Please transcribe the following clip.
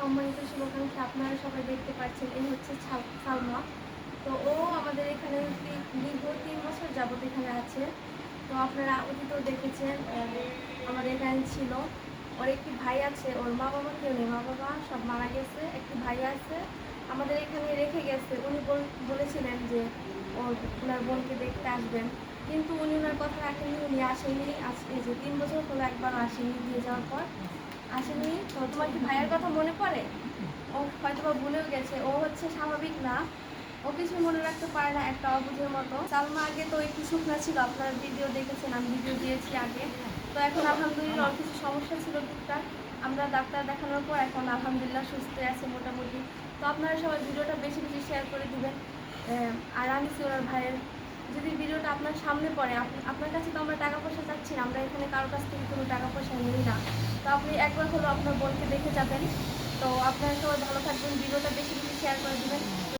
সম্মানিত শুভাকাঙ্ক্ষী আপনারা সবাই দেখতে পাচ্ছেন, এই হচ্ছে সালমা। তো ও আমাদের এখানে দীর্ঘ ৩ বছর যাবত এখানে আছে। তো আপনারা অতীতেও দেখেছেন আমাদের এখানে ছিল। ওর একটি ভাই আছে, ওর মা বাবা কেউ নেই, মা বাবা সব মারা গেছে। একটি ভাই আছে, আমাদের এখানে রেখে গেছে। উনি বলেছিলেন যে ওনার বোনকে দেখতে আসবেন, কিন্তু উনি ওনার কথা রাখেননি, উনি আসেনি। আজকে যে ৩ বছর হলো একবার আসেনি, দিয়ে যাওয়ার পর আসেনি। তো তোমার কি ভাইয়ের কথা মনে পড়ে? ও হয়তো বা ভুলেও গেছে, ও হচ্ছে স্বাভাবিক না, ও কিছু মনে রাখতে পারে না, একটা অবুঝের মতো। সালমা আগে তো একটু শুকনা ছিল, আপনারা ভিডিও দেখেছেন, আমি ভিডিও দিয়েছি আগে। তো এখন আলহামদুলিল্লাহ ওর কিছু সমস্যা ছিল টুকটাক, আমরা ডাক্তার দেখানোর পর এখন আলহামদুলিল্লাহ সুস্থ আছে মোটামুটি। তো আপনারা সবাই ভিডিওটা বেশি বেশি শেয়ার করে দিবেন। আর আমি ওনার ভাইয়ের, যদি ভিডিওটা আপনার সামনে পড়ে, আপনার কাছে তো আমরা টাকা পয়সা চাচ্ছি না, আমরা এখানে কারোর কাছ থেকে কোনো টাকা পয়সা নিই না। তো আপনি একবার হলো আপনার বোনকে দেখে যাবেন। তো আপনারা সবাই ভালো থাকবেন, ভিডিওটা বেশি বেশি শেয়ার করে দেবেন।